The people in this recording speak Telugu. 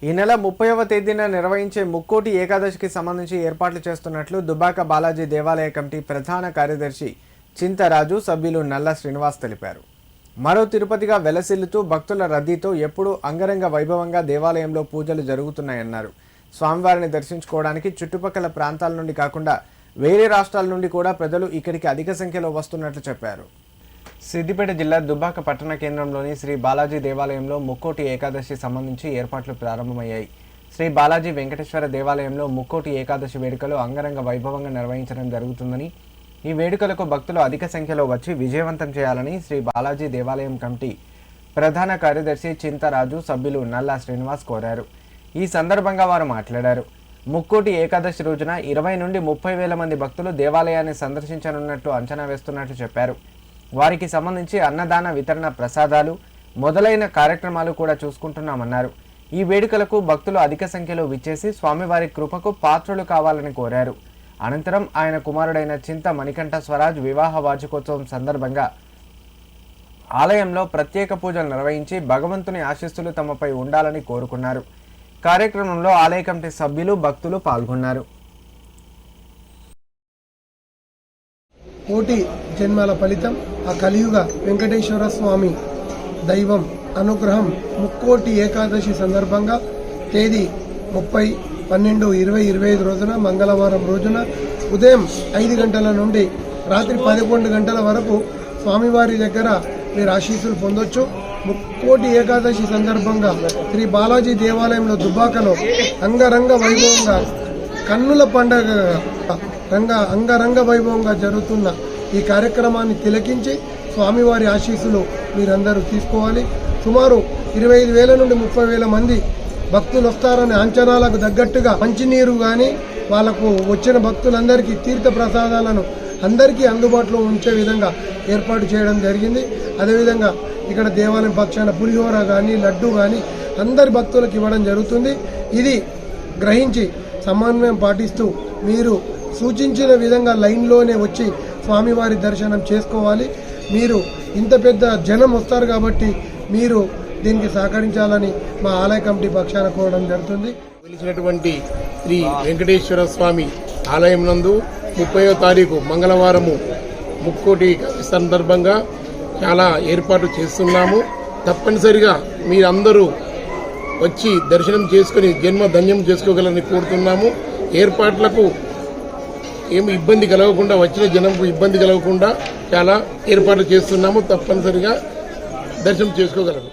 ఈ నెల 30వ తేదీన నిర్వహించే ముక్కోటి ఏకాదశికి సంబంధించి ఏర్పాట్లు చేస్తున్నట్లు దుబ్బాక బాలాజీ దేవాలయ కమిటీ ప్రధాన కార్యదర్శి చింతరాజు సభ్యులు నల్ల శ్రీనివాస్ తెలిపారు. మరో తిరుపతిగా వెలసిల్లుతూ భక్తుల రద్దీతో ఎప్పుడూ అంగరంగ వైభవంగా దేవాలయంలో పూజలు జరుగుతున్నాయన్నారు. స్వామివారిని దర్శించుకోవడానికి చుట్టుపక్కల ప్రాంతాల నుండి కాకుండా వేరే రాష్ట్రాల నుండి కూడా ప్రజలు ఇక్కడికి అధిక సంఖ్యలో వస్తున్నట్లు చెప్పారు. సిద్దిపేట జిల్లా దుబ్బాక పట్టణ కేంద్రంలోని శ్రీ బాలాజీ దేవాలయంలో ముక్కోటి ఏకాదశి సంబంధించి ఏర్పాట్లు ప్రారంభమయ్యాయి. శ్రీ బాలాజీ వెంకటేశ్వర దేవాలయంలో ముక్కోటి ఏకాదశి వేడుకలు అంగరంగ వైభవంగా నిర్వహించడం జరుగుతుందని, ఈ వేడుకలకు భక్తులు అధిక సంఖ్యలో వచ్చి విజయవంతం చేయాలని శ్రీ బాలాజీ దేవాలయం కమిటీ ప్రధాన కార్యదర్శి చింతరాజు సభ్యులు నల్ల శ్రీనివాస్ కోరారు. ఈ సందర్భంగా వారు మాట్లాడారు. ముక్కోటి ఏకాదశి రోజున 20 నుండి 30 వేల మంది భక్తులు దేవాలయాన్ని సందర్శించనున్నట్లు అంచనా వేస్తున్నట్లు చెప్పారు. వారికి సంబంధించి అన్నదాన వితరణ, ప్రసాదాలు మొదలైన కార్యక్రమాలు కూడా చూసుకుంటున్నామన్నారు. ఈ వేడుకలకు భక్తులు అధిక సంఖ్యలో విచ్చేసి స్వామివారి కృపకు పాత్రులు కావాలని కోరారు. అనంతరం ఆయన కుమారుడైన చింత మణికంఠ స్వరాజ్ వివాహ వార్షికోత్సవం సందర్భంగా ఆలయంలో ప్రత్యేక పూజలు నిర్వహించి భగవంతుని ఆశీస్సులు తమపై ఉండాలని కోరుకున్నారు. కార్యక్రమంలో ఆలయ కమిటీ సభ్యులు, భక్తులు పాల్గొన్నారు. కోటి జన్మాల ఫలితం ఆ కలియుగ వెంకటేశ్వర స్వామి దైవం అనుగ్రహం ముక్కోటి ఏకాదశి సందర్భంగా తేదీ 30/12/2025 రోజున మంగళవారం రోజున ఉదయం 5 గంటల నుండి రాత్రి 11 గంటల వరకు స్వామివారి దగ్గర మీరు ఆశీస్సులు పొందొచ్చు. ముక్కోటి ఏకాదశి సందర్భంగా శ్రీ బాలాజీ దేవాలయంలో దుబ్బాకలో అంగరంగ వైభవంగా కన్నుల పండగ అంగరంగ వైభవంగా జరుగుతున్న ఈ కార్యక్రమాన్ని తిలకించి స్వామివారి ఆశీస్సులు మీరందరూ తీసుకోవాలి. సుమారు 25,000 నుండి 30,000 మంది భక్తులు వస్తారనే అంచనాలకు తగ్గట్టుగా మంచినీరు కానీ వాళ్లకు వచ్చిన భక్తులందరికీ తీర్థ ప్రసాదాలను అందరికీ అందుబాటులో ఉంచే విధంగా ఏర్పాటు చేయడం జరిగింది. అదేవిధంగా ఇక్కడ దేవాలయం పక్షాన పులిహోర కానీ, లడ్డు కానీ అందరి భక్తులకు ఇవ్వడం జరుగుతుంది. ఇది గ్రహించి సమన్వయం పాటిస్తూ మీరు సూచించిన విధంగా లైన్లోనే వచ్చి స్వామివారి దర్శనం చేసుకోవాలి. మీరు ఇంత పెద్ద జనం వస్తారు కాబట్టి మీరు దీనికి సహకరించాలని మా ఆలయ కమిటీ పక్షాన కోరడం జరుగుతుంది. వెలిసినటువంటి శ్రీ వెంకటేశ్వర స్వామి ఆలయం నందు 30వ తారీఖు మంగళవారము ముక్కోటి సందర్భంగా చాలా ఏర్పాటు చేస్తున్నాము. తప్పనిసరిగా మీరందరూ వచ్చి దర్శనం చేసుకుని జన్మ ధన్యం చేసుకోగలని కోరుతున్నాము. ఏర్పాట్లకు ఏమి ఇబ్బంది కలగకుండా, వచ్చిన జనంకు ఇబ్బంది కలగకుండా చాలా ఏర్పాట్లు చేస్తున్నాము. తప్పనిసరిగా దర్శనం చేసుకోగలరు.